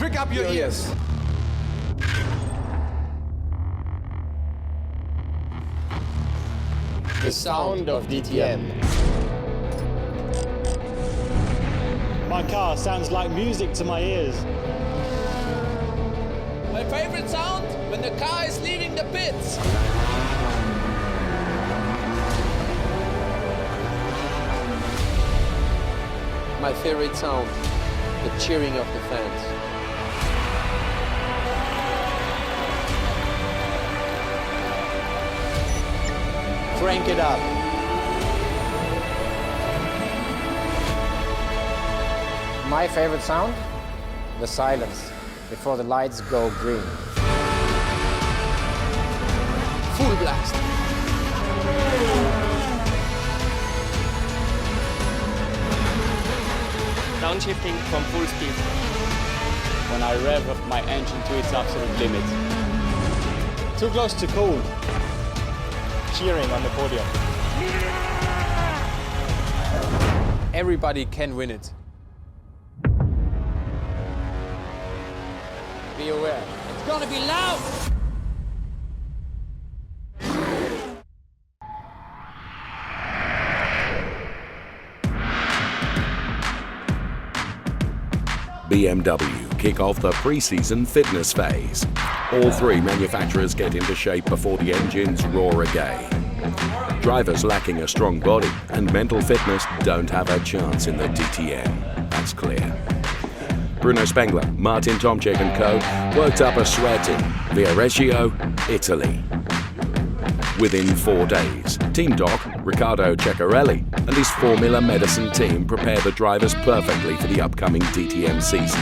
Prick up your ears. The sound of DTM. My car sounds like music to my ears. My favorite sound when the car is leaving the pits. My favorite sound, the cheering of the fans. Crank it up. My favorite sound? The silence before the lights go green. Full blast. Downshifting from full speed. When I rev up my engine to its absolute limit. Too close to cool. Cheering on the podium. Everybody can win it. Be aware. It's gonna be loud. BMW kick off the pre-season fitness phase. All three manufacturers get into shape before the engines roar again. Drivers lacking a strong body and mental fitness don't have a chance in the DTM. That's clear. Bruno Spengler, Martin Tomczyk and co. worked up a sweat in Viareggio, Italy. Within 4 days, Team Doc, Riccardo Ceccarelli, and his Formula Medicine team prepare the drivers perfectly for the upcoming DTM season.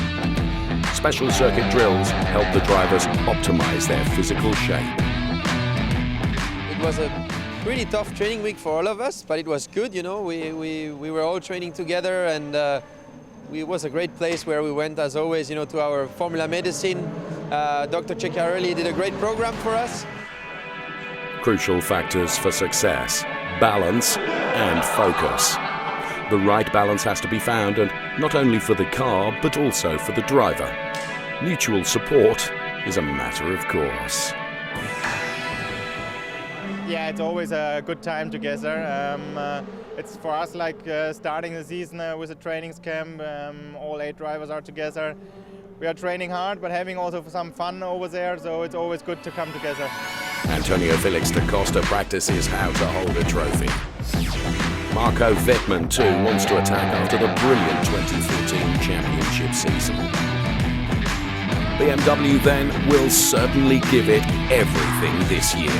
Special circuit drills help the drivers optimize their physical shape. It was a pretty tough training week for all of us, but it was good, you know. We were all training together, and it was a great place where we went, as always, you know, to our Formula Medicine. Dr. Ceccarelli did a great program for us. Crucial factors for success: balance and focus. The right balance has to be found, and not only for the car, but also for the driver. Mutual support is a matter of course. Yeah, it's always a good time together. It's for us like starting the season with a trainings camp. All 8 drivers are together. We are training hard, but having also some fun over there, so it's always good to come together. Antonio Felix da Costa practices how to hold a trophy. Marco Wittmann too wants to attack after the brilliant 2014 championship season. BMW then will certainly give it everything this year.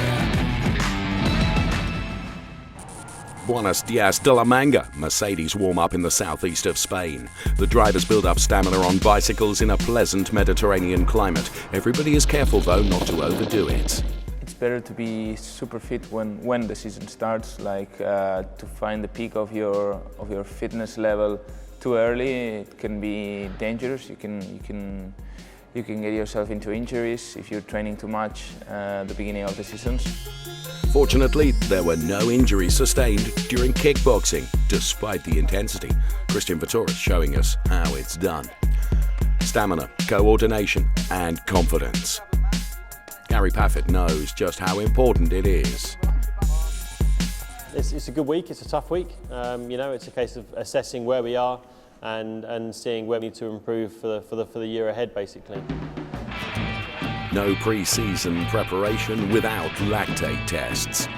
Buenos Dias de la Manga, Mercedes warm up in the southeast of Spain. The drivers build up stamina on bicycles in a pleasant Mediterranean climate. Everybody is careful though not to overdo it. It's better to be super fit when the season starts, like to find the peak of your fitness level too early. It can be dangerous. You can get yourself into injuries if you're training too much at the beginning of the seasons. Fortunately, there were no injuries sustained during kickboxing, despite the intensity. Christian Vittoris showing us how it's done. Stamina, coordination, and confidence. Gary Paffett knows just how important it is. It's a good week, it's a tough week. You know, it's a case of assessing where we are and seeing where we need to improve for the year ahead, basically. No pre-season preparation without lactate tests.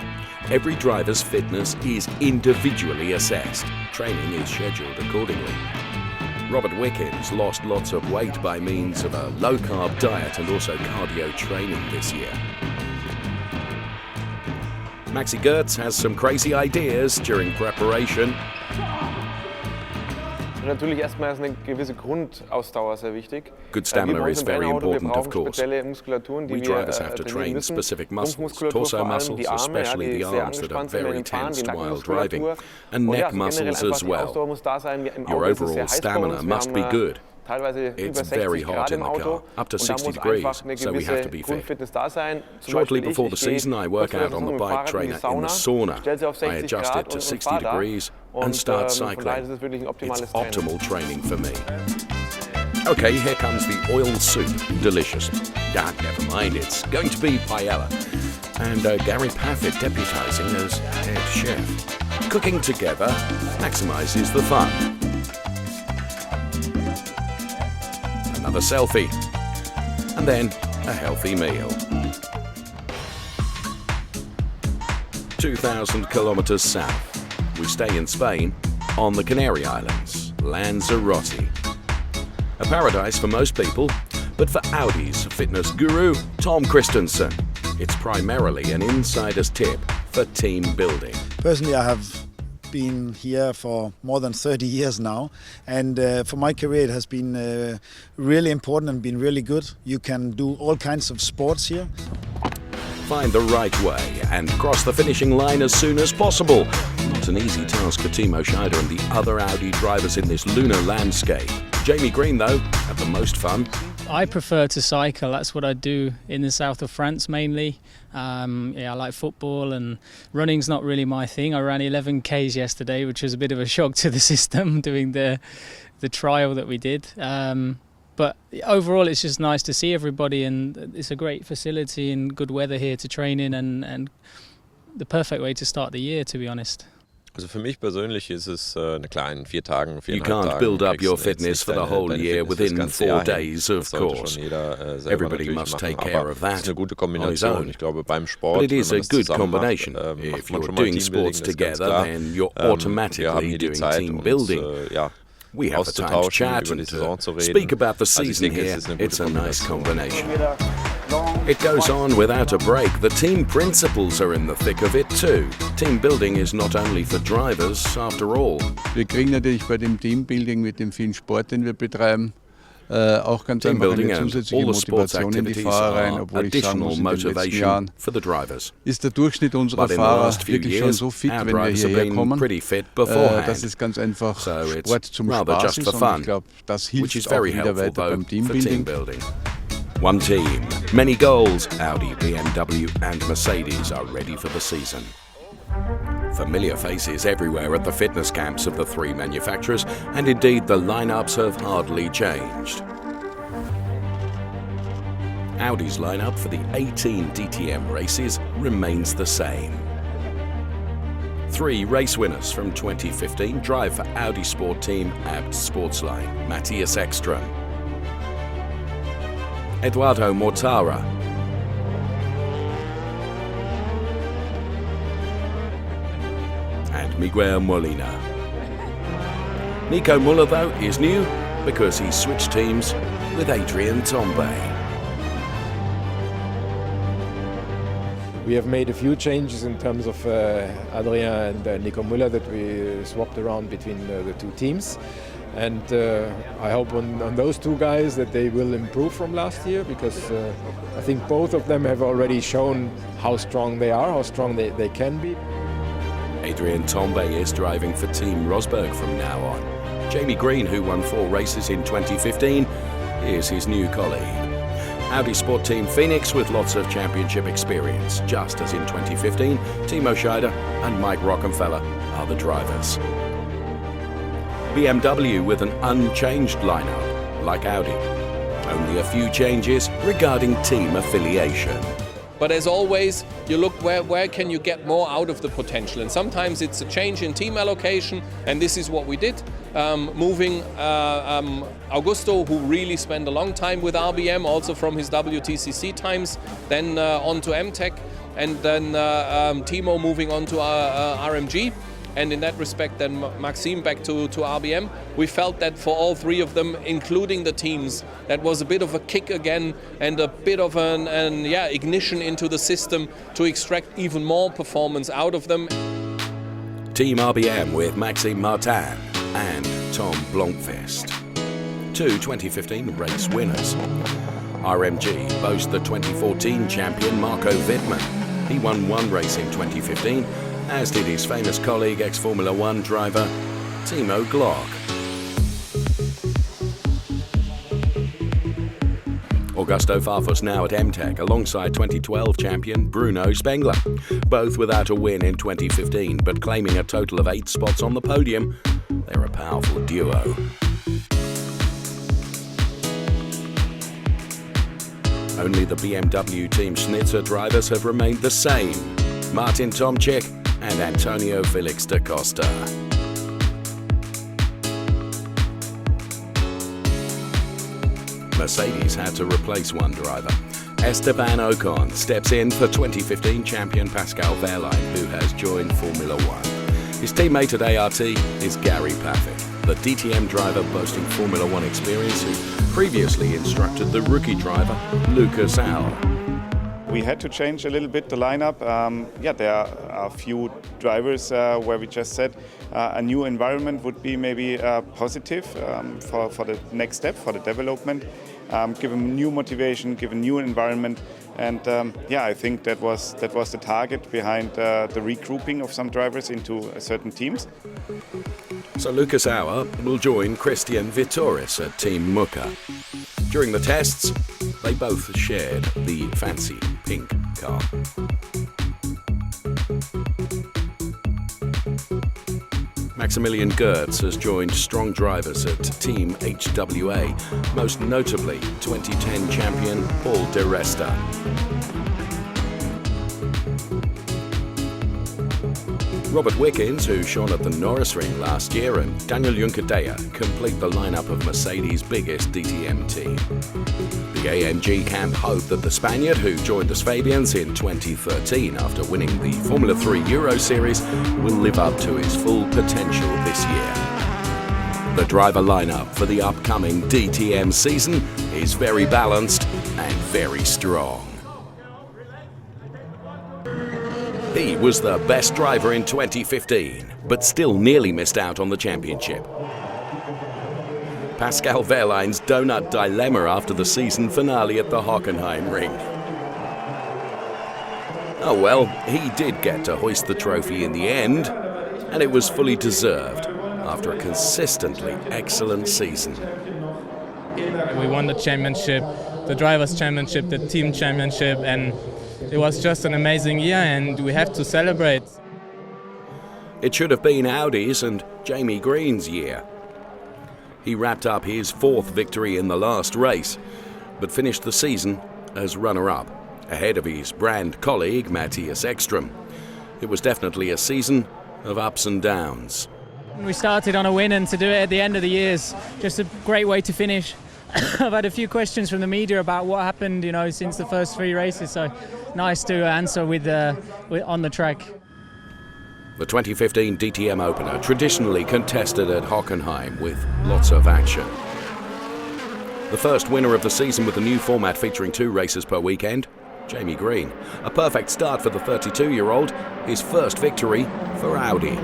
Every driver's fitness is individually assessed. Training is scheduled accordingly. Robert Wickens lost lots of weight by means of a low-carb diet and also cardio training this year. Maxi Goertz has some crazy ideas during preparation. Natürlich erstmal ist eine gewisse Grundausdauer sehr wichtig. Good stamina is very important, of course. Muskulaturen, We drivers have to train specific muscles, torso muscles, especially the arms that are very tensed while driving, and neck muscles as well. Your overall stamina must be good. It's very hot in the car, up to 60 degrees, so we have to be fit. Shortly before the season, I work out on the bike trainer in the sauna. I adjust it to 60 degrees and start cycling. It's optimal training for me. Okay, here comes the oil soup. Delicious. Ah, never mind, it's going to be paella. And Gary Paffett deputising as head chef. Cooking together maximises the fun. Another selfie. And then a healthy meal. 2,000 kilometres south, we stay in Spain on the Canary Islands, Lanzarote. A paradise for most people, but for Audi's fitness guru, Tom Christensen, it's primarily an insider's tip for team building. Personally, I have been here for more than 30 years now, and for my career it has been really important and been really good. You can do all kinds of sports here. Find the right way and cross the finishing line as soon as possible. Not an easy task for Timo Scheider and the other Audi drivers in this lunar landscape. Jamie Green, though, had the most fun. I prefer to cycle. That's what I do in the south of France mainly. I like football, and running's not really my thing. I ran 11 Ks yesterday, which was a bit of a shock to the system doing the trial that we did. But overall, it's just nice to see everybody, and it's a great facility and good weather here to train in, and the perfect way to start the year, to be honest. Also für mich persönlich ist es klar, in 4 Tagen, 4,5 You can't build up your fitness for the whole year within 4 days, of course. Everybody must take care of that on his own. But it is a good combination. If you're doing sports together, then you're automatically doing team building. We have the time to chat and to speak about the season here. It's a nice combination. It goes on without a break. The team principals are in the thick of it too. Team building is not only for drivers, after all. Wir kriegen natürlich bei dem Teambuilding mit dem vielen Sport, den wir betreiben, auch ganz einfach eine zusätzliche Motivation in die Fahrer rein, obwohl ich sagen muss, in den letzten Jahren ist der Durchschnitt unserer Fahrer wirklich schon so fit, wenn wir hierher kommen, dass es ganz einfach Sport zum Spaß ist, und ich glaube, das hilft auch wieder weiter beim Teambuilding. One team, many goals. Audi, BMW and Mercedes are ready for the season. Familiar faces everywhere at the fitness camps of the 3 manufacturers, and indeed the lineups have hardly changed. Audi's lineup for the 18 DTM races remains the same. 3 race winners from 2015 drive for Audi Sport Team Abt Sportsline. Matthias Ekström, Eduardo Mortara, and Miguel Molina. Nico Müller, though, is new because he switched teams with Adrian Tambay. We have made a few changes in terms of Adrian and Nico Müller, that we swapped around between the 2 teams. And I hope on those 2 guys that they will improve from last year, because I think both of them have already shown how strong they are, how strong they can be. Adrian Tambay is driving for Team Rosberg from now on. Jamie Green, who won 4 races in 2015, is his new colleague. Audi Sport Team Phoenix with lots of championship experience. Just as in 2015, Timo Scheider and Mike Rockenfeller are the drivers. BMW with an unchanged lineup, like Audi. Only a few changes regarding team affiliation. But as always, you look where can you get more out of the potential, and sometimes it's a change in team allocation, and this is what we did. Moving Augusto, who really spent a long time with RBM, also from his WTCC times, then on to MTech, and then Timo moving on to RMG. And in that respect, then Maxime back to RBM. We felt that for all 3 of them, including the teams, that was a bit of a kick again, and a bit of an ignition into the system to extract even more performance out of them. Team RBM with Maxime Martin and Tom Blomqvist, 2 2015 race winners. RMG boasts the 2014 champion Marco Wittmann. He won 1 race in 2015, as did his famous colleague, ex-Formula 1 driver Timo Glock. Augusto Farfus now at MTech alongside 2012 champion Bruno Spengler, both without a win in 2015 but claiming a total of 8 spots on the podium. They're a powerful duo. Only the BMW Team Schnitzer drivers have remained the same: Martin Tomczyk and Antonio Felix da Costa. Mercedes had to replace one driver. Esteban Ocon steps in for 2015 champion Pascal Wehrlein, who has joined Formula One. His teammate at ART is Gary Paffett, the DTM driver boasting Formula One experience, who previously instructed the rookie driver Lucas Auer. We had to change a little bit the lineup. There are a few drivers where we just said a new environment would be maybe positive for the next step, for the development. Give them new motivation, give a new environment, and I think that was the target behind the regrouping of some drivers into certain teams. So Lucas Auer will join Christian Vitoris at Team Muka. During the tests, they both shared the fancy pink car. Maximilian Goertz has joined strong drivers at Team HWA, most notably 2010 champion Paul Di Resta. Robert Wickens, who shone at the Norris Ring last year, and Daniel Juncadella complete the lineup of Mercedes' biggest DTM team. The AMG camp hope that the Spaniard, who joined the Swabians in 2013 after winning the Formula 3 Euro Series, will live up to his full potential this year. The driver lineup for the upcoming DTM season is very balanced and very strong. He was the best driver in 2015, but still nearly missed out on the championship. Pascal Wehrlein's donut dilemma after the season finale at the Hockenheim ring. Oh well, he did get to hoist the trophy in the end, and it was fully deserved after a consistently excellent season. We won the championship, the Drivers' Championship, the Team Championship, and it was just an amazing year, and we have to celebrate. It should have been Audi's and Jamie Green's year. He wrapped up his fourth victory in the last race, but finished the season as runner-up, ahead of his brand colleague Matthias Ekström. It was definitely a season of ups and downs. We started on a win, and to do it at the end of the year is just a great way to finish. I've had a few questions from the media about what happened, since the first three races, so nice to answer with on the track. The 2015 DTM opener, traditionally contested at Hockenheim with lots of action. The first winner of the season with the new format featuring 2 races per weekend, Jamie Green. A perfect start for the 32-year-old, his first victory for Audi.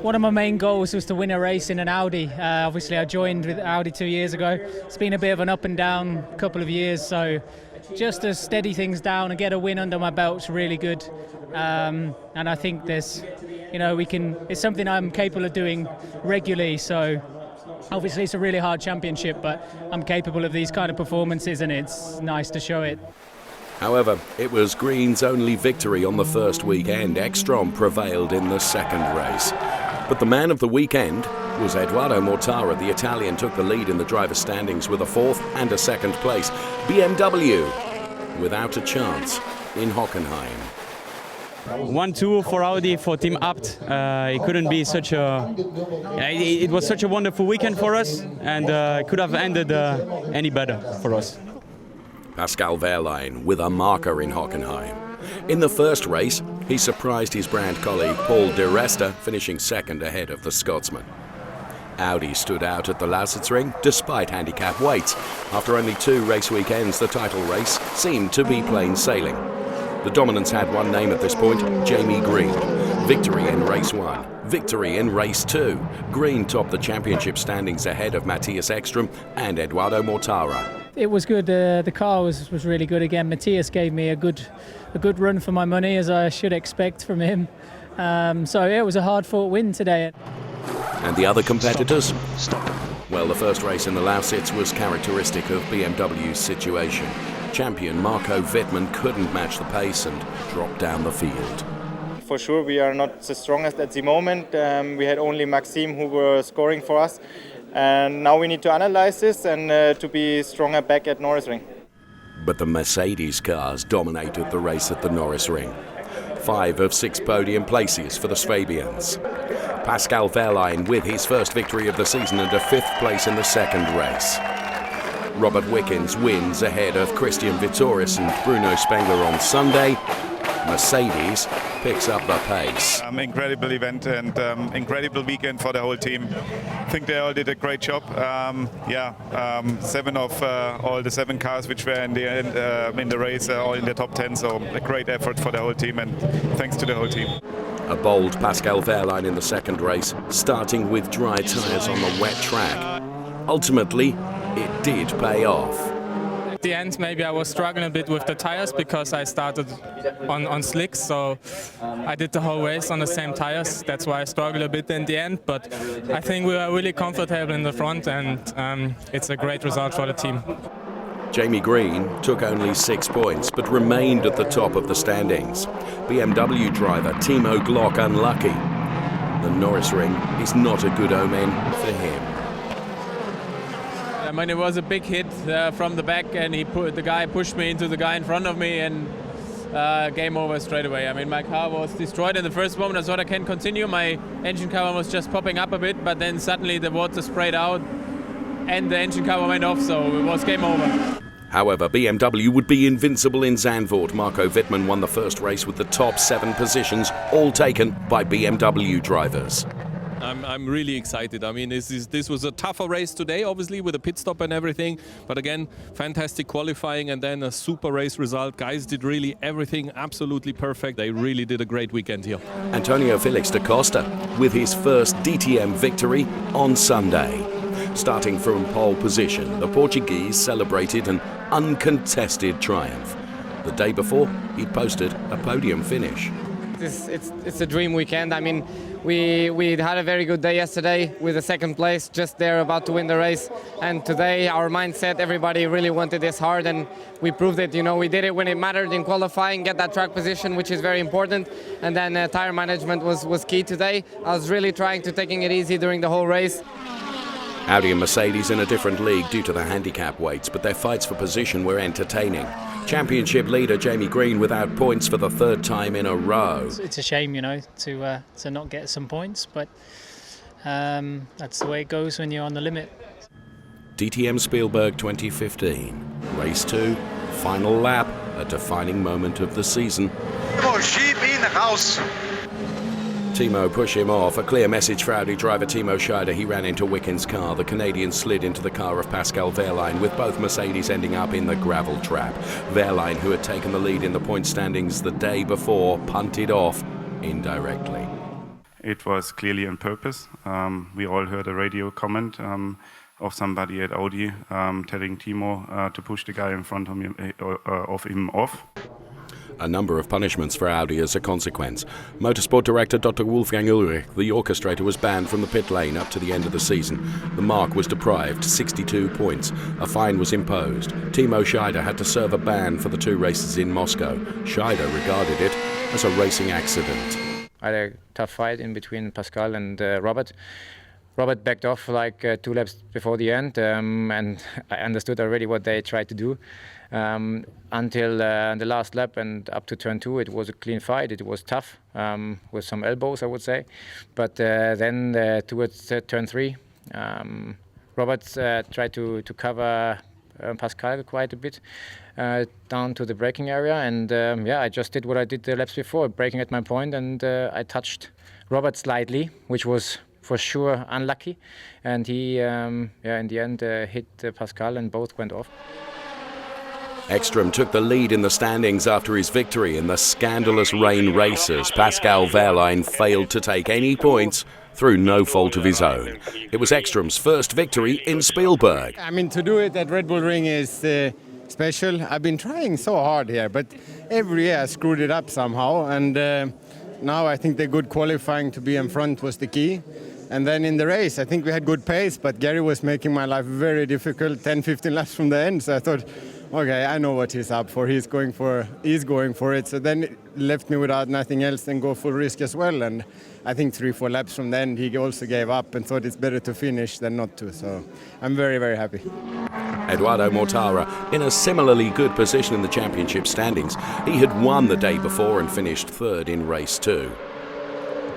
One of my main goals was to win a race in an Audi. Obviously I joined with Audi 2 years ago. It's been a bit of an up and down couple of years, so just to steady things down and get a win under my belt's really good. And I think there's, it's something I'm capable of doing regularly, so obviously it's a really hard championship, but I'm capable of these kind of performances and it's nice to show it. However, it was Green's only victory on the first weekend. Ekström prevailed in the second race. But the man of the weekend was Edoardo Mortara. The Italian took the lead in the driver's standings with a 4th and a 2nd place. BMW without a chance in Hockenheim. 1-2 for Audi for Team Abt. It couldn't be such a... It was such a wonderful weekend for us, and it could have ended any better for us. Pascal Wehrlein with a marker in Hockenheim. In the first race, he surprised his brand colleague Paul Di Resta, finishing 2nd ahead of the Scotsman. Audi stood out at the Lausitzring despite handicap weights. After only 2 race weekends, the title race seemed to be plain sailing. The dominance had one name at this point, Jamie Green. Victory in race 1, victory in race 2. Green topped the championship standings ahead of Matthias Ekström and Edoardo Mortara. It was good. The car was really good again. Matthias gave me a good run for my money, as I should expect from him. So it was a hard-fought win today. And the other competitors? Well, the first race in the Lausitz was characteristic of BMW's situation. Champion Marco Wittmann couldn't match the pace and dropped down the field. For sure, we are not the strongest at the moment. We had only Maxime who were scoring for us. And now we need to analyze this and to be stronger back at Norris Ring. But the Mercedes cars dominated the race at the Norris Ring. 5 of 6 podium places for the Swabians. Pascal Wehrlein with his first victory of the season and a 5th place in the second race. Robert Wickens wins ahead of Christian Vittoris and Bruno Spengler on Sunday. Mercedes picks up the pace. Incredible event and incredible weekend for the whole team. I think they all did a great job. 7 of all the 7 cars which were in the end in the race are all in the top 10, so a great effort for the whole team, and thanks to the whole team. A bold Pascal Wehrlein in the second race, starting with dry tyres on the wet track. Ultimately, it did pay off. At the end, maybe I was struggling a bit with the tires because I started on slicks, so I did the whole race on the same tires. That's why I struggled a bit in the end, but I think we were really comfortable in the front, and it's a great result for the team. Jamie Green took only 6 points, but remained at the top of the standings. BMW driver Timo Glock unlucky. The Norris Ring is not a good omen for him. I mean, it was a big hit from the back, and the guy pushed me into the guy in front of me, and game over straight away. I mean, my car was destroyed in the first moment. I thought I can continue. My engine cover was just popping up a bit, but then suddenly the water sprayed out and the engine cover went off, so it was game over. However, BMW would be invincible in Zandvoort. Marco Wittmann won the first race with the top 7 positions, all taken by BMW drivers. I'm really excited. I mean, this was a tougher race today, obviously, with a pit stop and everything. But again, fantastic qualifying and then a super race result. Guys did really everything absolutely perfect. They really did a great weekend here. Antonio Felix da Costa with his first DTM victory on Sunday. Starting from pole position, the Portuguese celebrated an uncontested triumph. The day before, he'd posted a podium finish. It's a dream weekend. I mean, we had a very good day yesterday with the second place, just there about to win the race. And today our mindset, everybody really wanted this hard, and we proved it. You know, we did it when it mattered in qualifying, get that track position, which is very important. And then tire management was key today. I was really trying to taking it easy during the whole race. Audi and Mercedes in a different league due to the handicap weights, but their fights for position were entertaining. Championship leader Jamie Green without points for the 3rd time in a row. It's a shame, you know, to not get some points, but that's the way it goes when you're on the limit. DTM Spielberg 2015, Race 2, final lap, a defining moment of the season. Timo pushed him off. A clear message for Audi driver Timo Scheider. He ran into Wickens' car. The Canadian slid into the car of Pascal Wehrlein, with both Mercedes ending up in the gravel trap. Wehrlein, who had taken the lead in the point standings the day before, punted off indirectly. It was clearly on purpose. We all heard a radio comment of somebody at Audi telling Timo to push the guy in front of him off. A number of punishments for Audi as a consequence. Motorsport director Dr. Wolfgang Ulrich, the orchestrator, was banned from the pit lane up to the end of the season. The mark was deprived, 62 points. A fine was imposed. Timo Scheider had to serve a ban for the 2 races in Moscow. Scheider regarded it as a racing accident. I had a tough fight in between Pascal and Robert. Robert backed off like 2 laps before the end, and I understood already what they tried to do. Until the last lap and up to turn 2, it was a clean fight. It was tough, with some elbows, I would say. But then towards turn 3, Robert tried to cover Pascal quite a bit down to the braking area. And I just did what I did the laps before, braking at my point, and I touched Robert slightly, which was for sure unlucky. And he, in the end, hit Pascal, and both went off. Ekstrom took the lead in the standings after his victory in the scandalous rain races. Pascal Wehrlein failed to take any points through no fault of his own. It was Ekstrom's first victory in Spielberg. I mean, to do it at Red Bull Ring is special. I've been trying so hard here, but every year I screwed it up somehow. And now I think the good qualifying to be in front was the key. And then in the race, I think we had good pace, but Gary was making my life very difficult, 10-15 laps from the end. So I thought, okay, I know what he's up for. He's going for it. So then it left me without nothing else than go full risk as well. And I think 3-4 laps from then he also gave up and thought it's better to finish than not to. So I'm very, very happy. Eduardo Mortara in a similarly good position in the championship standings. He had won the day before and finished third in race 2.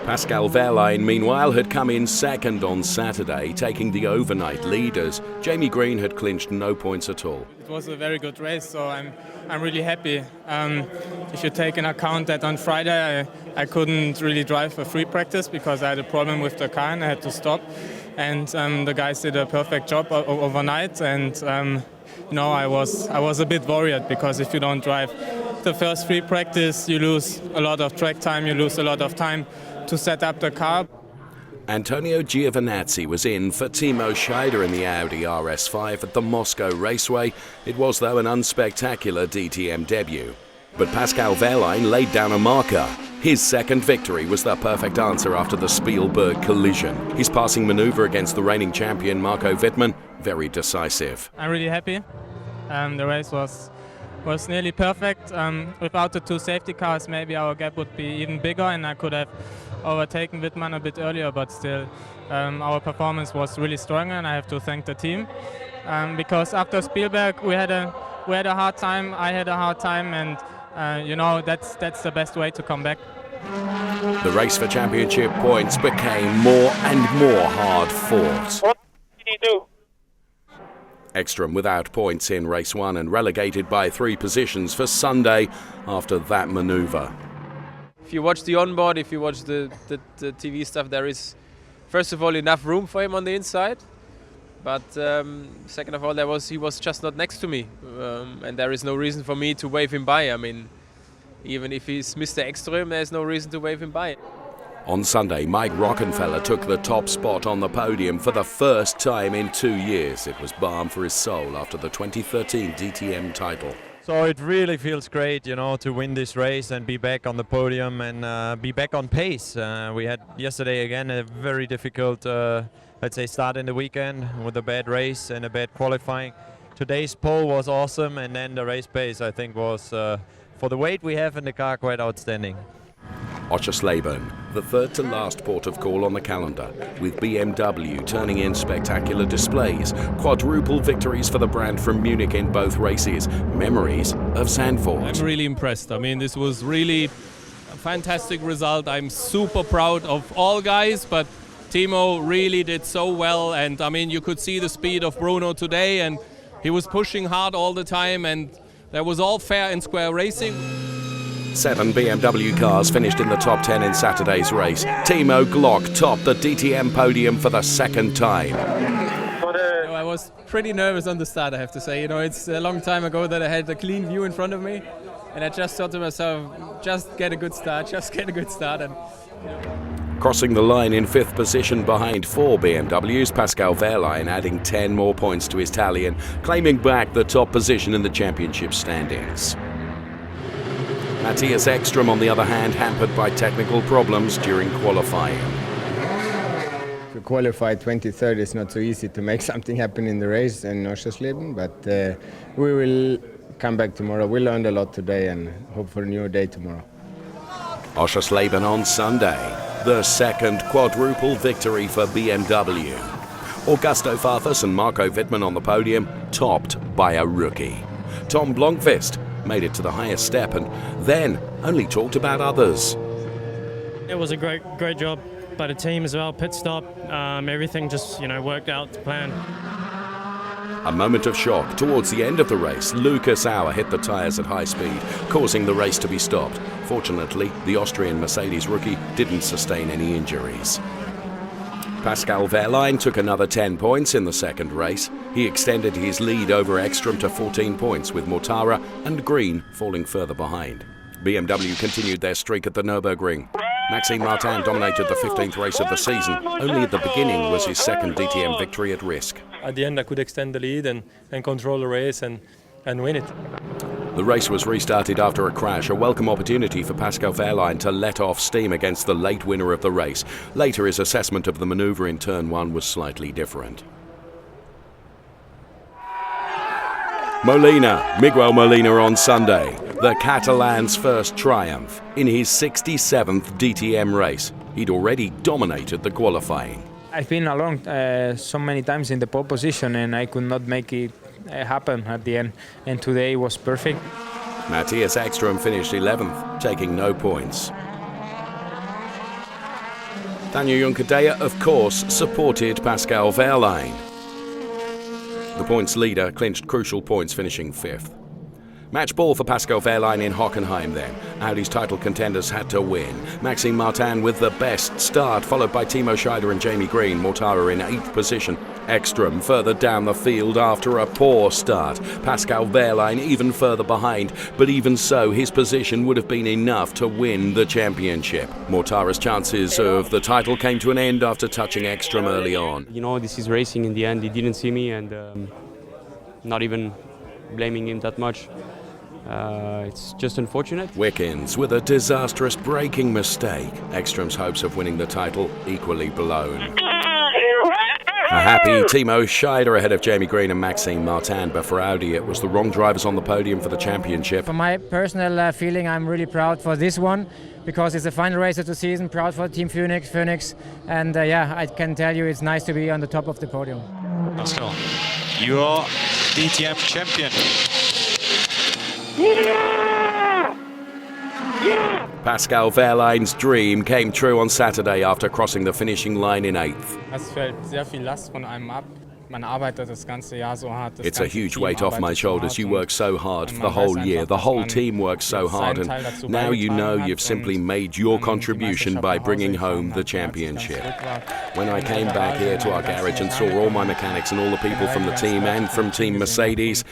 Pascal Wehrlein, meanwhile, had come in second on Saturday, taking the overnight lead as Jamie Green had clinched no points at all. It was a very good race, so I'm really happy. If you take into account that on Friday I couldn't really drive a free practice because I had a problem with the car and I had to stop. And the guys did a perfect job overnight. And I was a bit worried because if you don't drive the first free practice, you lose a lot of track time, you lose a lot of time to set up the car. Antonio Giovinazzi was in for Timo Scheider in the Audi RS5 at the Moscow Raceway. It was, though, an unspectacular DTM debut. But Pascal Wehrlein laid down a marker. His second victory was the perfect answer after the Spielberg collision. His passing manoeuvre against the reigning champion Marco Wittmann, very decisive. I'm really happy. The race was nearly perfect. Without the 2 safety cars, maybe our gap would be even bigger and I could have overtaken Wittmann a bit earlier, but still our performance was really strong and I have to thank the team. Because after Spielberg we had a hard time, I had a hard time, and that's the best way to come back. The race for championship points became more and more hard fought. What did he do? Ekstrom without points in race 1 and relegated by 3 positions for Sunday after that manoeuvre. If you watch the onboard, if you watch the TV stuff, there is, first of all, enough room for him on the inside. But second of all, he was just not next to me. And there is no reason for me to wave him by. I mean, even if he's Mr. Ekstrom, there's no reason to wave him by. On Sunday, Mike Rockenfeller took the top spot on the podium for the first time in 2 years. It was balm for his soul after the 2013 DTM title. So it really feels great, to win this race and be back on the podium and be back on pace. We had yesterday again a very difficult, let's say, start in the weekend with a bad race and a bad qualifying. Today's pole was awesome, and then the race pace, I think, was, for the weight we have in the car, quite outstanding. Oschersleben, the third to last port of call on the calendar, with BMW turning in spectacular displays, quadruple victories for the brand from Munich in both races, memories of Zandvoort. I'm really impressed. I mean, this was really a fantastic result. I'm super proud of all guys, but Timo really did so well, and I mean, you could see the speed of Bruno today, and he was pushing hard all the time, and that was all fair and square racing. 7 BMW cars finished in the top 10 in Saturday's race. Timo Glock topped the DTM podium for the second time. I was pretty nervous on the start, I have to say. It's a long time ago that I had a clean view in front of me, and I just thought to myself, just get a good start. And Crossing the line in 5th position behind 4 BMWs, Pascal Wehrlein adding 10 more points to his tally and claiming back the top position in the championship standings. Matthias Ekstrom, on the other hand, hampered by technical problems during qualifying. To qualify 23rd is not so easy to make something happen in the race in Oschersleben, but we will come back tomorrow. We learned a lot today and hope for a new day tomorrow. Oschersleben on Sunday, the second quadruple victory for BMW. Augusto Farfus and Marco Wittmann on the podium, topped by a rookie. Tom Blomqvist made it to the highest step and then only talked about others. It was a great job by the team as well. Pit stop, everything just worked out to plan. A moment of shock towards the end of the race. Lucas Auer hit the tyres at high speed, causing the race to be stopped. Fortunately, the Austrian Mercedes rookie didn't sustain any injuries. Pascal Wehrlein took another 10 points in the second race. He extended his lead over Ekstrom to 14 points, with Mortara and Green falling further behind. BMW continued their streak at the Nürburgring. Maxime Martin dominated the 15th race of the season. Only at the beginning was his second DTM victory at risk. At the end I could extend the lead and control the race and win it. The race was restarted after a crash, a welcome opportunity for Pascal Wehrlein to let off steam against the late winner of the race. Later, his assessment of the manoeuvre in turn 1 was slightly different. Miguel Molina on Sunday, the Catalan's first triumph in his 67th DTM race. He'd already dominated the qualifying. I've been along so many times in the pole position and I could not make it happen at the end, and today was perfect. Matthias Ekström finished 11th, taking no points. Daniel Juncadella, of course, supported Pascal Wehrlein. The points leader clinched crucial points, finishing 5th. Match ball for Pascal Wehrlein in Hockenheim then. Audi's title contenders had to win. Maxime Martin with the best start, followed by Timo Scheider and Jamie Green. Mortara in 8th position. Ekström further down the field after a poor start. Pascal Wehrlein even further behind, but even so his position would have been enough to win the championship. Mortara's chances of the title came to an end after touching Ekström early on. You know, this is racing in the end. He didn't see me, and not even blaming him that much. It's just unfortunate. Wickens with a disastrous braking mistake. Ekström's hopes of winning the title equally blown. A happy Timo Scheider ahead of Jamie Green and Maxime Martin, but for Audi it was the wrong drivers on the podium for the championship. For my personal feeling, I'm really proud for this one because it's the final race of the season. Proud for Team Phoenix, and yeah, I can tell you it's nice to be on the top of the podium. Pascal, you are DTM champion. Pascal Wehrlein's dream came true on Saturday after crossing the finishing line in 8th. Es fällt sehr viel Last von einem ab. Man arbeitet das ganze Jahr so hart. It's a huge weight off my shoulders. You work so hard for the whole year. The whole team works so hard, and now you know you've simply made your contribution by bringing home the championship. When I came back here to our garage and saw all my mechanics and all the people from the team and from Team Mercedes,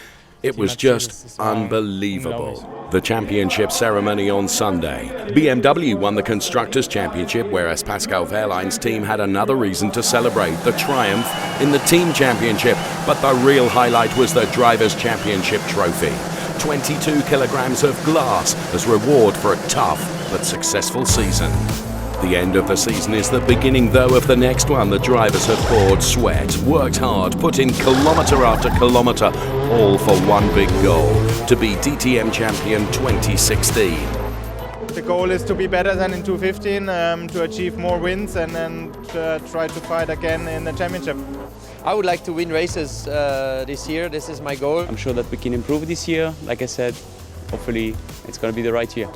it was just unbelievable. The championship ceremony on Sunday. BMW won the Constructors' Championship, whereas Pascal Wehrlein's team had another reason to celebrate, the triumph in the Team Championship. But the real highlight was the Drivers' Championship trophy. 22 kilograms of glass as reward for a tough but successful season. The end of the season is the beginning, though, of the next one. The drivers have poured sweat, worked hard, put in kilometre after kilometre, all for one big goal, to be DTM champion 2016. The goal is to be better than in 2015, to achieve more wins and then try to fight again in the championship. I would like to win races this year. This is my goal. I'm sure that we can improve this year. Like I said, hopefully it's going to be the right year.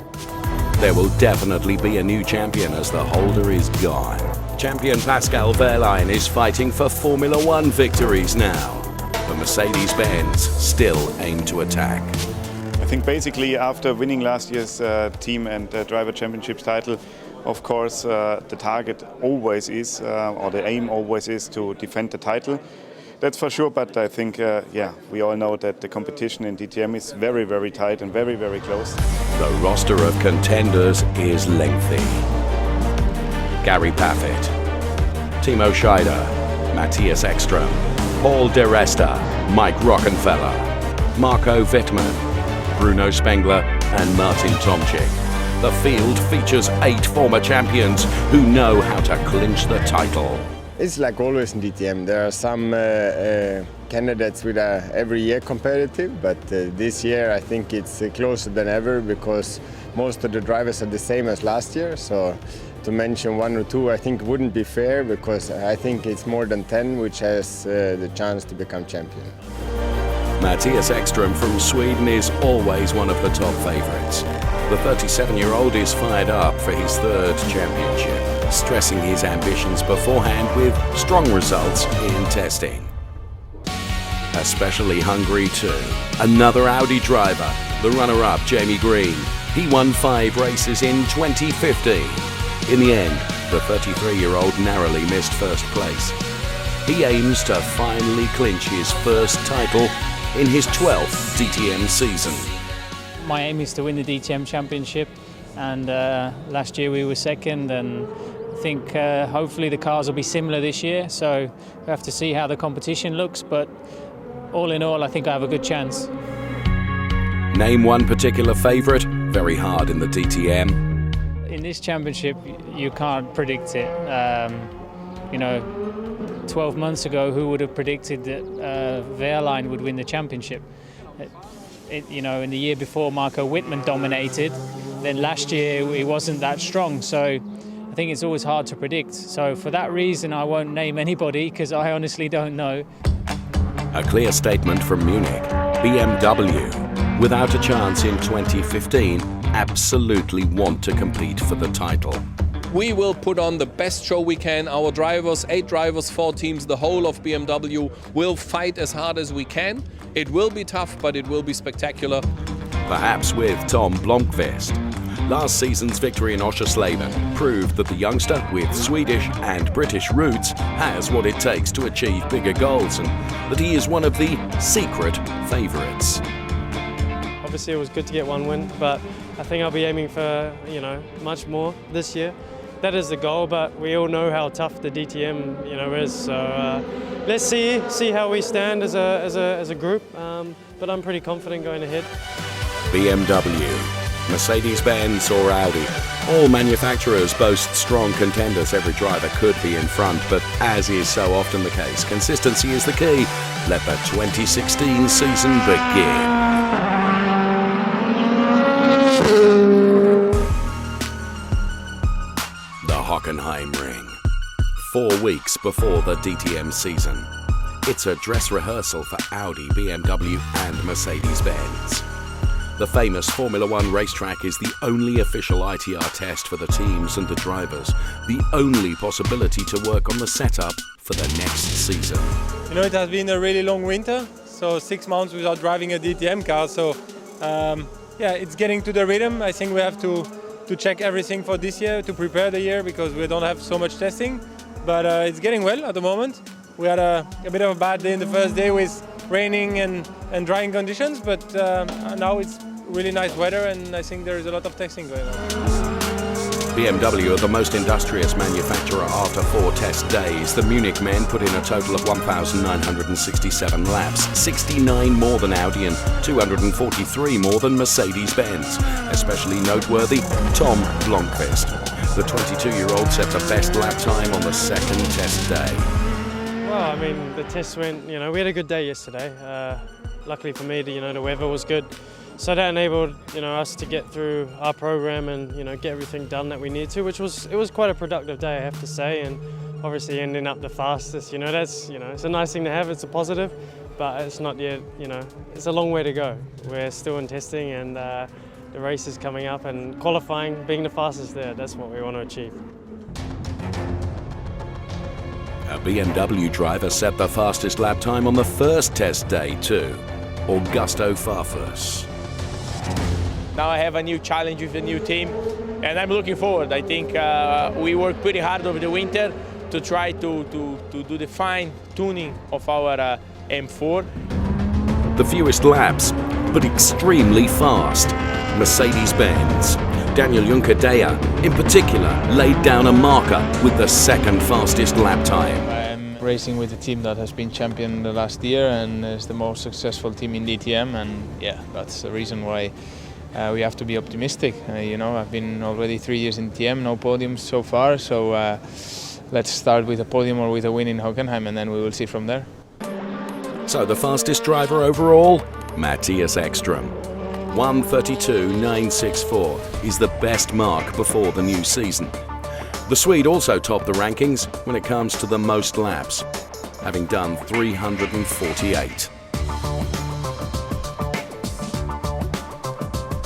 There will definitely be a new champion as the holder is gone. Champion Pascal Wehrlein is fighting for Formula One victories now. But Mercedes-Benz still aim to attack. I think basically after winning last year's team and driver championships title, of course the target always is, or the aim always is, to defend the title. That's for sure, but I think, yeah, we all know that the competition in DTM is very, very tight and very, very close. The roster of contenders is lengthy. Gary Paffett, Timo Scheider, Matthias Ekström, Paul de Resta, Mike Rockenfeller, Marco Wittmann, Bruno Spengler and Martin Tomczyk. The field features 8 former champions who know how to clinch the title. It's like always in DTM. There are some candidates with every year competitive, but this year I think it's closer than ever because most of the drivers are the same as last year. So to mention 1 or 2 I think wouldn't be fair because I think it's more than 10 which has the chance to become champion. Matthias Ekström from Sweden is always one of the top favourites. The 37-year-old is fired up for his 3rd championship, stressing his ambitions beforehand with strong results in testing. Especially hungry too. Another Audi driver, the runner-up Jamie Green. He won 5 races in 2015. In the end, the 33-year-old narrowly missed 1st place. He aims to finally clinch his 1st title in his 12th DTM season. My aim is to win the DTM championship, and last year we were 2nd, and I think hopefully the cars will be similar this year, so we have to see how the competition looks, but all in all I think I have a good chance. Name one particular favourite? Very hard in the DTM. In this championship you can't predict it. You know, 12 months ago who would have predicted that Wehrlein would win the championship? You know, in the year before, Marco Wittmann dominated. Then last year, he wasn't that strong. So I think it's always hard to predict. So for that reason, I won't name anybody because I honestly don't know. A clear statement from Munich. BMW, without a chance in 2015, absolutely want to compete for the title. We will put on the best show we can. Our drivers, 8 drivers, 4 teams, the whole of BMW will fight as hard as we can. It will be tough, but it will be spectacular. Perhaps with Tom Blomqvist. Last season's victory in Oschersleben proved that the youngster with Swedish and British roots has what it takes to achieve bigger goals, and that he is one of the secret favourites. Obviously it was good to get one win, but I think I'll be aiming for, you know, much more this year. That is the goal, but we all know how tough the DTM, you know, is. So let's see how we stand as a group. But I'm pretty confident going ahead. BMW, Mercedes-Benz or Audi. All manufacturers boast strong contenders. Every driver could be in front, but as is so often the case, consistency is the key. Let the 2016 season begin. The Hockenheim Ring. 4 weeks before the DTM season. It's a dress rehearsal for Audi, BMW and Mercedes-Benz. The famous Formula One racetrack is the only official ITR test for the teams and the drivers. The only possibility to work on the setup for the next season. You know, it has been a really long winter, so 6 months without driving a DTM car. So yeah, it's getting to the rhythm. I think we have to check everything for this year to prepare the year because we don't have so much testing. But it's getting well at the moment. We had a bit of a bad day in the first day with raining and drying conditions, but now it's really nice weather and I think there is a lot of testing going on. BMW are the most industrious manufacturer after 4 test days. The Munich men put in a total of 1,967 laps, 69 more than Audi and 243 more than Mercedes-Benz. Especially noteworthy, Tom Blomqvist. The 22-year-old set the best lap time on the second test day. Well, I mean, the test went, you know, we had a good day yesterday. Luckily for me, you know, the weather was good. So that enabled, you know, us to get through our program and, you know, get everything done that we need to, it was quite a productive day, I have to say, and obviously ending up the fastest, you know, that's, you know, it's a nice thing to have, it's a positive, but it's not yet, you know, it's a long way to go. We're still in testing and the race is coming up and qualifying, being the fastest there, that's what we want to achieve. A BMW driver set the fastest lap time on the first test day too, Augusto Farfus. Now I have a new challenge with a new team and I'm looking forward. I think we worked pretty hard over the winter to try to do the fine tuning of our M4. The fewest laps, but extremely fast. Mercedes-Benz. Daniel Juncker-Deyer, in particular, laid down a marker with the second fastest lap time. I'm racing with a team that has been champion the last year and is the most successful team in DTM, and yeah, that's the reason why we have to be optimistic. You know, I've been already 3 years in DTM, no podiums so far, so let's start with a podium or with a win in Hockenheim and then we will see from there. So the fastest driver overall, Matthias Ekström. 1:32.964 is the best mark before the new season. The Swede also topped the rankings when it comes to the most laps, having done 348.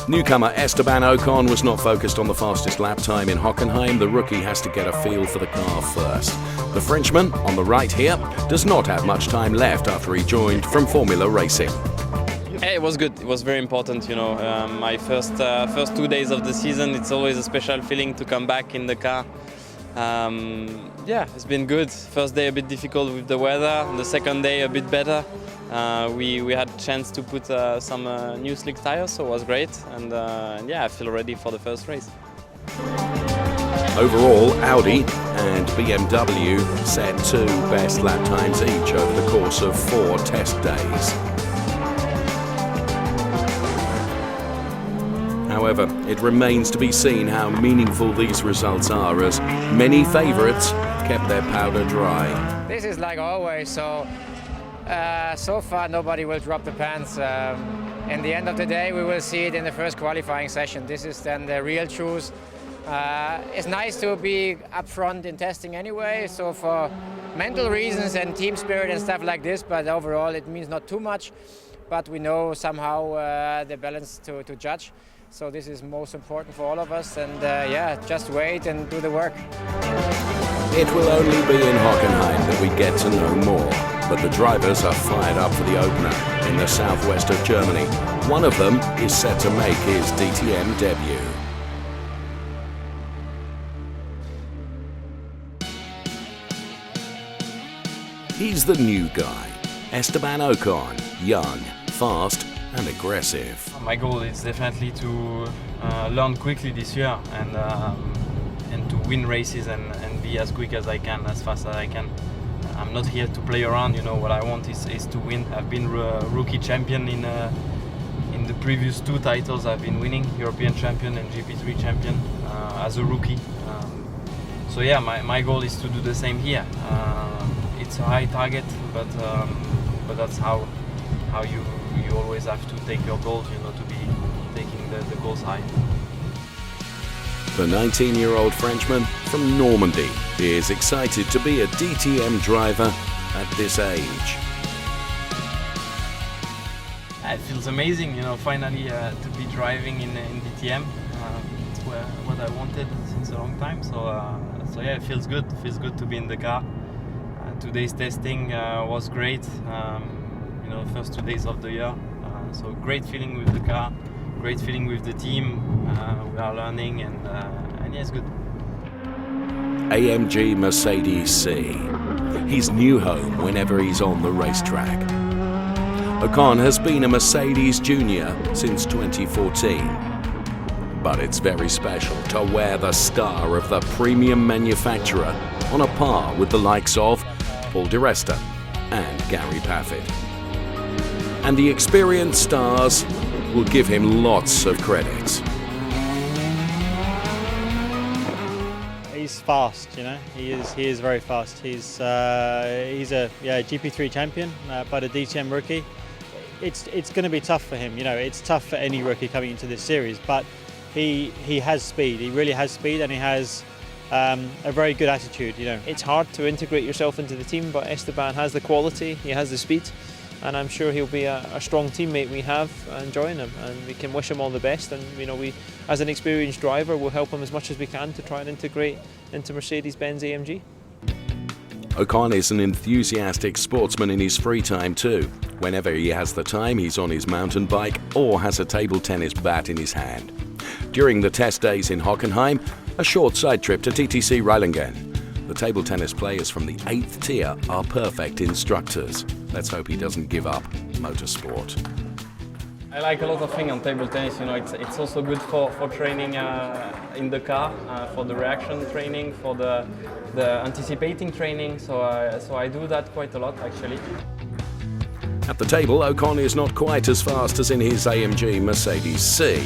Newcomer Esteban Ocon was not focused on the fastest lap time in Hockenheim. The rookie has to get a feel for the car first. The Frenchman, on the right here, does not have much time left after he joined from Formula Racing. Hey, it was good. It was very important, you know. My first 2 days of the season, it's always a special feeling to come back in the car. Yeah, it's been good. First day a bit difficult with the weather. The second day a bit better. We had a chance to put some new slick tires, so it was great. And yeah, I feel ready for the first race. Overall, Audi and BMW set 2 best lap times each over the course of 4 test days. However, it remains to be seen how meaningful these results are, as many favourites kept their powder dry. This is like always, so so far nobody will drop the pants. in the end of the day, we will see it in the first qualifying session. This is then the real truth. It's nice to be up front in testing anyway, so for mental reasons and team spirit and stuff like this, but overall it means not too much. But we know somehow the balance to judge. So this is most important for all of us, and yeah, just wait and do the work. It will only be in Hockenheim that we get to know more, but the drivers are fired up for the opener in the southwest of Germany. One of them is set to make his DTM debut. He's the new guy, Esteban Ocon, young, fast and aggressive. My goal is definitely to learn quickly this year and to win races and be as quick as I can, as fast as I can. I'm not here to play around, you know, what I want is to win. I've been rookie champion in the previous 2 titles. I've been winning European champion and GP3 champion as a rookie. So yeah, my goal is to do the same here. It's a high target, but that's how you always have to take your goals, you know, to be taking the goals high. The 19-year-old Frenchman from Normandy is excited to be a DTM driver at this age. It feels amazing, you know, finally to be driving in DTM. It's what I wanted since a long time. So yeah, it feels good. It feels good to be in the car. Today's testing was great. You know, first 2 days of the year. So great feeling with the car, great feeling with the team. We are learning, and yeah, it's good. AMG Mercedes C. His new home whenever he's on the racetrack. Ocon has been a Mercedes junior since 2014. But it's very special to wear the star of the premium manufacturer on a par with the likes of Paul di Resta and Gary Paffett. And the experienced stars will give him lots of credit. He's fast, you know. He is very fast. He's a GP3 champion, but a DTM rookie. It's going to be tough for him, you know. It's tough for any rookie coming into this series, but he has speed. He really has speed, and he has a very good attitude, you know. It's hard to integrate yourself into the team, but Esteban has the quality, he has the speed, and I'm sure he'll be a strong teammate we have enjoying him, and we can wish him all the best. And you know, we, as an experienced driver, will help him as much as we can to try and integrate into Mercedes-Benz AMG. Ocon is an enthusiastic sportsman in his free time too. Whenever he has the time, he's on his mountain bike or has a table tennis bat in his hand. During the test days in Hockenheim, a short side trip to TTC Reilingen. The table tennis players from the 8th tier are perfect instructors. Let's hope he doesn't give up motorsport. I like a lot of things on table tennis. You know, it's also good for training in the car, for the reaction training, for the anticipating training. So I do that quite a lot actually. At the table, Ocon is not quite as fast as in his AMG Mercedes C,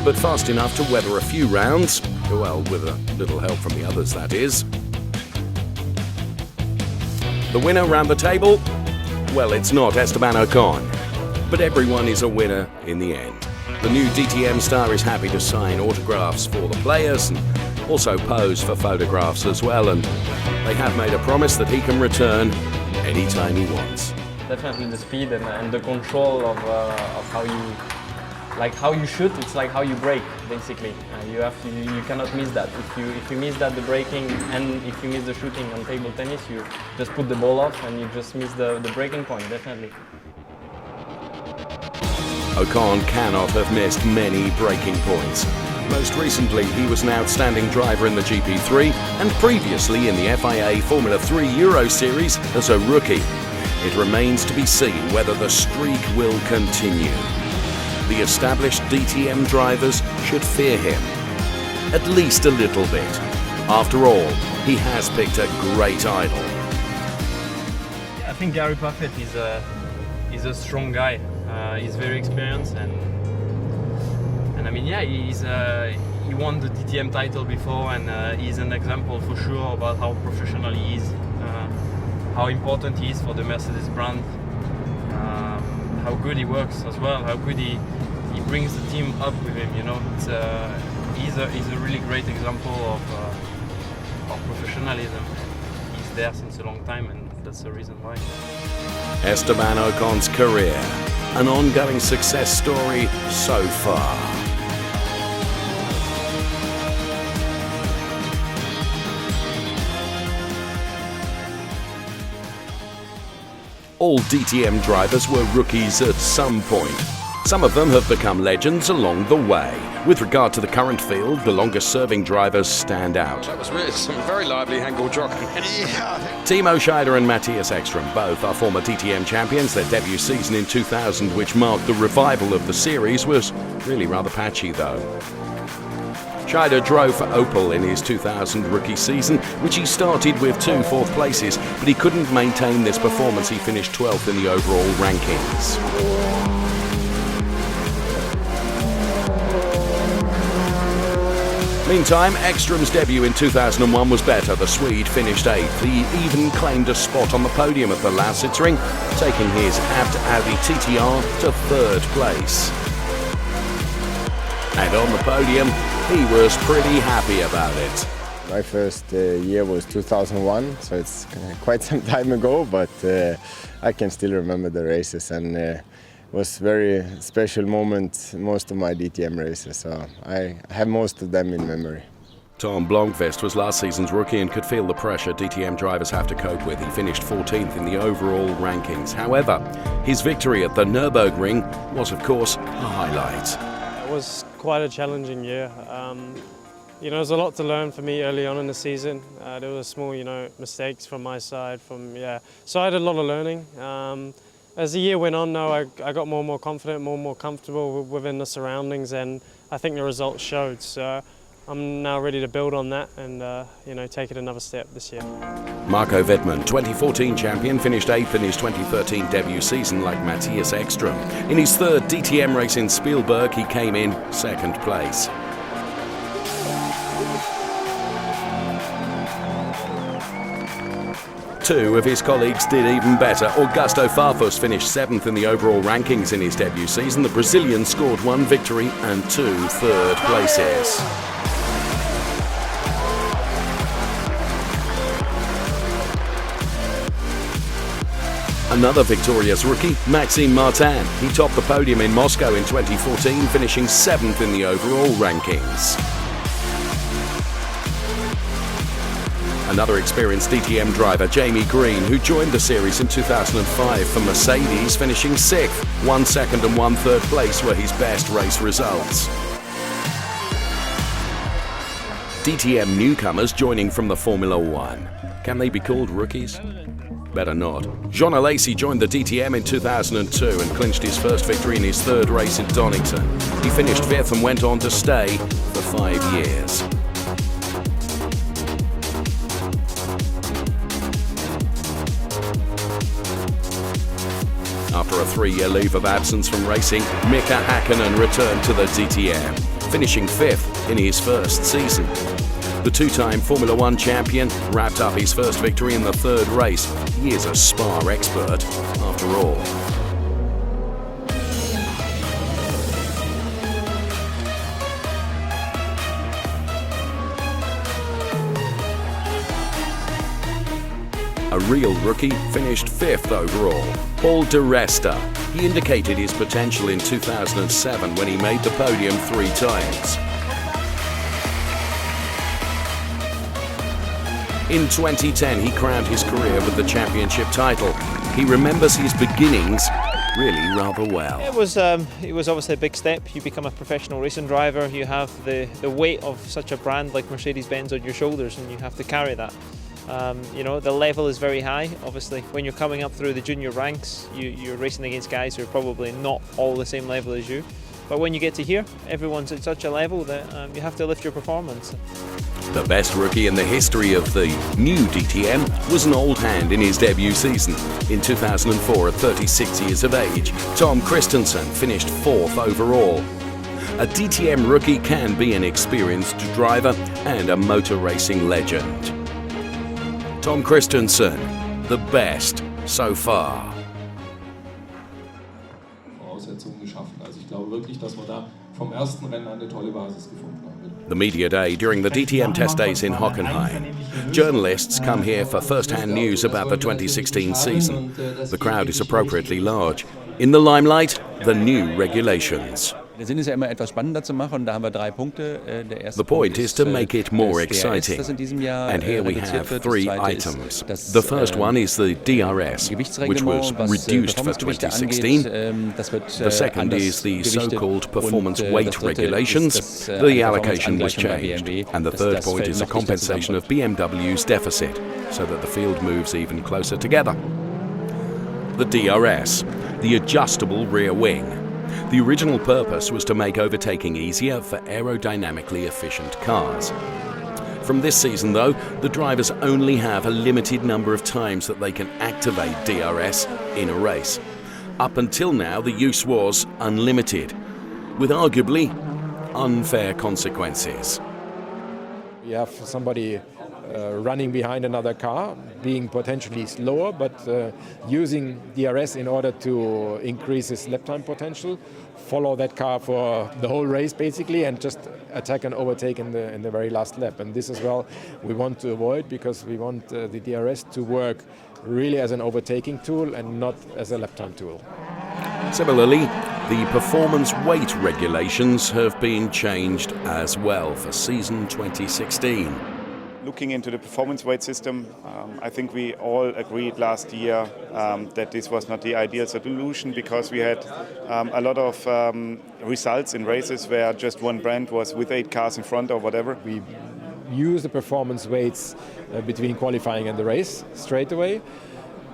but fast enough to weather a few rounds, well, with a little help from the others, that is. The winner round the table? Well, it's not Esteban Ocon, but everyone is a winner in the end. The new DTM star is happy to sign autographs for the players and also pose for photographs as well, and they have made a promise that he can return anytime he wants. Definitely the speed and the control of how you shoot. It's like how you brake, basically. You cannot miss that. If you miss that, the braking, and if you miss the shooting on table tennis, you just put the ball off and you just miss the braking point, definitely. Ocon cannot have missed many braking points. Most recently, he was an outstanding driver in the GP3 and previously in the FIA Formula 3 Euro Series as a rookie. It remains to be seen whether the streak will continue. The established DTM drivers should fear him, at least a little bit. After all, he has picked a great idol. I think Gary Paffett is a strong guy. He's very experienced, and I mean, yeah, he won the DTM title before, and he's an example for sure about how professional he is, how important he is for the Mercedes brand. how good he works as well, how good he brings the team up with him. You know, he's a really great example of professionalism. He's there since a long time, and that's the reason why. Esteban Ocon's career, an ongoing success story so far. All DTM drivers were rookies at some point. Some of them have become legends along the way. With regard to the current field, the longest-serving drivers stand out. That was really some very lively angle jockeying. Timo Scheider and Matthias Ekström both are former DTM champions. Their debut season in 2000, which marked the revival of the series, was really rather patchy though. Scheider drove for Opel in his 2000 rookie season, which he started with 2 fourth places, but he couldn't maintain this performance. He finished 12th in the overall rankings. Meantime, Ekström's debut in 2001 was better. The Swede finished 8th. He even claimed a spot on the podium at the Lausitzring, taking his Abt Audi TTR to 3rd place. And on the podium, he was pretty happy about it. My first year was 2001, so it's quite some time ago, but I can still remember the races, and it was a very special moment, most of my DTM races, so I have most of them in memory. Tom Blomqvist was last season's rookie and could feel the pressure DTM drivers have to cope with. He finished 14th in the overall rankings. However, his victory at the Nürburgring was, of course, a highlight. It was quite a challenging year. There was a lot to learn for me early on in the season. There were small, mistakes from my side. So I had a lot of learning. As the year went on, though, I got more and more confident, more and more comfortable within the surroundings, and I think the results showed. So I'm now ready to build on that and take it another step this year. Marco Wittmann, 2014 champion, finished 8th in his 2013 debut season like Matthias Ekström. In his 3rd DTM race in Spielberg, he came in 2nd place. Two of his colleagues did even better. Augusto Farfus finished 7th in the overall rankings in his debut season. The Brazilian scored 1 victory and 2 third places. Another victorious rookie, Maxime Martin. He topped the podium in Moscow in 2014, finishing 7th in the overall rankings. Another experienced DTM driver, Jamie Green, who joined the series in 2005 for Mercedes, finishing 6th. 1 second and 1 third place were his best race results. DTM newcomers joining from the Formula One. Can they be called rookies? Better not. Jean Alesi joined the DTM in 2002 and clinched his first victory in his 3rd race in Donington. He finished 5th and went on to stay for 5 years. After a 3-year leave of absence from racing, Mika Häkkinen returned to the DTM, finishing 5th in his first season. The 2-time Formula One champion wrapped up his first victory in the 3rd race. He is a Spa expert, after all. A real rookie finished 5th overall, Paul de Resta. He indicated his potential in 2007 when he made the podium 3 times. In 2010, he crowned his career with the championship title. He remembers his beginnings really rather well. It was obviously a big step. You become a professional racing driver. You have the weight of such a brand like Mercedes-Benz on your shoulders, and you have to carry that. The level is very high. Obviously, when you're coming up through the junior ranks, you're racing against guys who are probably not all the same level as you. But when you get to here, everyone's at such a level that you have to lift your performance. The best rookie in the history of the new DTM was an old hand in his debut season. In 2004, at 36 years of age, Tom Kristensen finished 4th overall. A DTM rookie can be an experienced driver and a motor racing legend. Tom Kristensen, the best so far. dass wir da vom ersten Rennen an eine tolle Basis gefunden haben. The media day during the DTM test days in Hockenheim. Journalists come here for first-hand news about the 2016 season. The crowd is appropriately large. In the limelight, the new regulations. Der Sinn ist ja immer etwas spannender zu machen, und da haben wir 3 Punkte. Der erste The point is to Punkt make it more exciting, and here we have 3 items. The first one is the DRS, which was reduced for 2016. The second is the so-called performance weight regulations. The allocation was changed. And the third point is a compensation of BMW's deficit, so that the field moves even closer together. The DRS, the adjustable rear wing. The original purpose was to make overtaking easier for aerodynamically efficient cars. From this season, though, the drivers only have a limited number of times that they can activate DRS in a race. Up until now, the use was unlimited, with arguably unfair consequences. You have somebody running behind another car, being potentially slower, but using DRS in order to increase his lap time potential, follow that car for the whole race basically, and just attack and overtake in the very last lap. And this as well we want to avoid, because we want the DRS to work really as an overtaking tool and not as a lap time tool. Similarly, the performance weight regulations have been changed as well for season 2016. Looking into the performance weight system, I think we all agreed last year that this was not the ideal solution, because we had a lot of results in races where just one brand was with 8 cars in front or whatever. We use the performance weights between qualifying and the race straight away,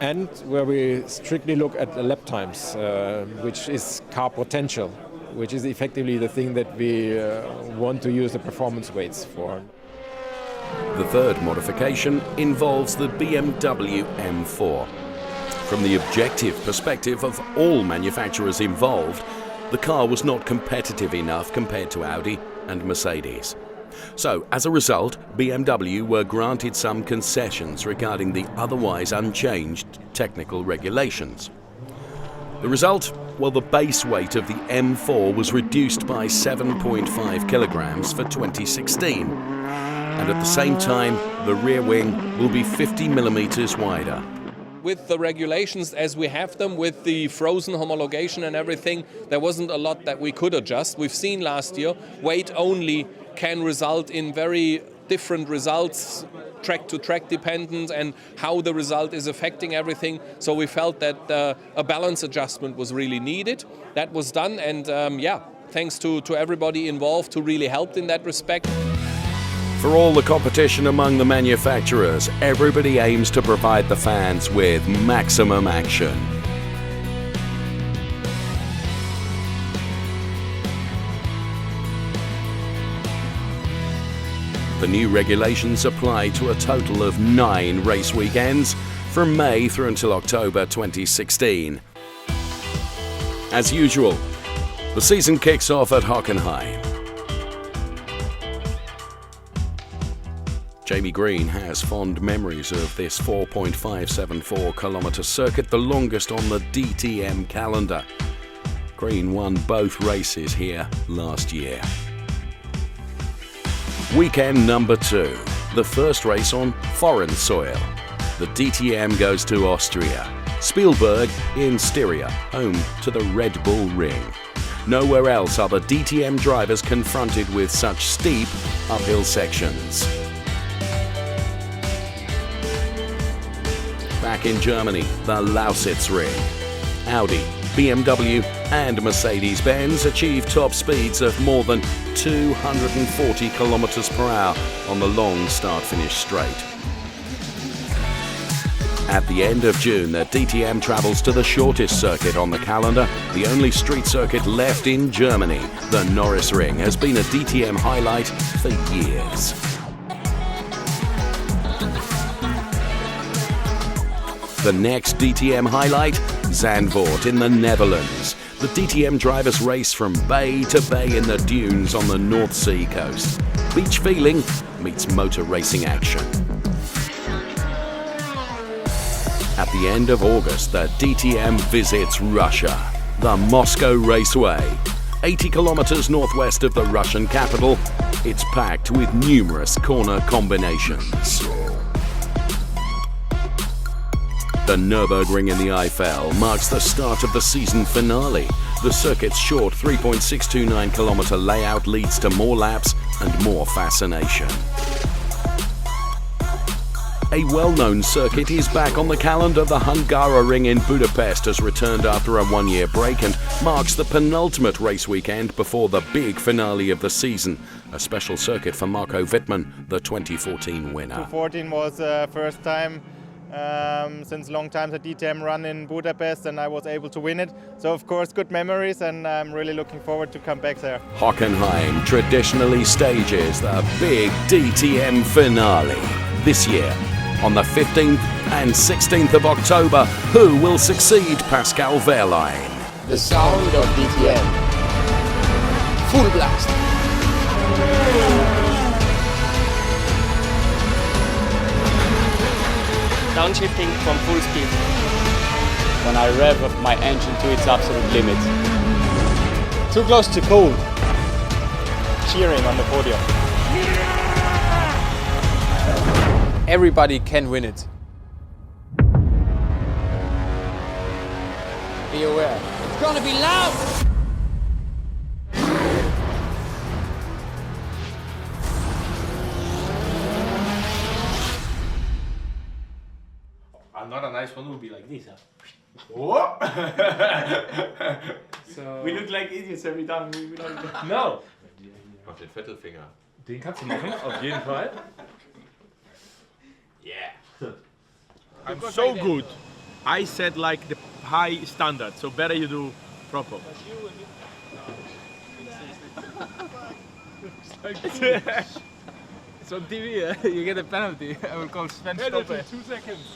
and where we strictly look at the lap times, which is car potential, which is effectively the thing that we want to use the performance weights for. The third modification involves the BMW M4. From the objective perspective of all manufacturers involved, the car was not competitive enough compared to Audi and Mercedes. So, as a result, BMW were granted some concessions regarding the otherwise unchanged technical regulations. The result? Well, the base weight of the M4 was reduced by 7.5 kilograms for 2016. And at the same time, the rear wing will be 50 millimeters wider. With the regulations as we have them, with the frozen homologation and everything, there wasn't a lot that we could adjust. We've seen last year, weight only can result in very different results, track-to-track dependent, and how the result is affecting everything. So we felt that a balance adjustment was really needed. That was done, and thanks to everybody involved who really helped in that respect. For all the competition among the manufacturers, everybody aims to provide the fans with maximum action. The new regulations apply to a total of 9 race weekends from May through until October 2016. As usual, the season kicks off at Hockenheim. Jamie Green has fond memories of this 4.574-kilometre circuit, the longest on the DTM calendar. Green won both races here last year. Weekend number 2, the first race on foreign soil. The DTM goes to Austria, Spielberg in Styria, home to the Red Bull Ring. Nowhere else are the DTM drivers confronted with such steep uphill sections. Back in Germany, the Lausitz Ring. Audi, BMW and Mercedes-Benz achieved top speeds of more than 240 kilometers per hour on the long start-finish straight. At the end of June, the DTM travels to the shortest circuit on the calendar, the only street circuit left in Germany. The Norris Ring has been a DTM highlight for years. The next DTM highlight, Zandvoort in the Netherlands. The DTM drivers race from bay to bay in the dunes on the North Sea coast. Beach feeling meets motor racing action. At the end of August, the DTM visits Russia, the Moscow Raceway. 80 kilometers northwest of the Russian capital, it's packed with numerous corner combinations. The Nürburgring in the Eifel marks the start of the season finale. The circuit's short 3.629 kilometer layout leads to more laps and more fascination. A well-known circuit is back on the calendar. The Hungaroring in Budapest has returned after a one-year break and marks the penultimate race weekend before the big finale of the season. A special circuit for Marco Wittmann, the 2014 winner. 2014 was first time since a long time the DTM run in Budapest, and I was able to win it. So of course good memories, and I'm really looking forward to come back there. Hockenheim traditionally stages the big DTM finale. This year, on the 15th and 16th of October, who will succeed Pascal Wehrlein? The sound of DTM. Full blast. Downshifting from full speed. When I rev my engine to its absolute limit. Too close to cool. Cheering on the podium. Everybody can win it. Be aware. It's gonna be loud! Another nice one would be like this, huh? So We look like idiots every time we don't... No! Mach den Vettelfinger. Den kannst du machen, auf jeden Fall. Yeah. I'm so good. I set like the high standard, so better you do proper. It's on TV, you get a penalty. I will call Sven Penalty, Stoppe. 2 seconds.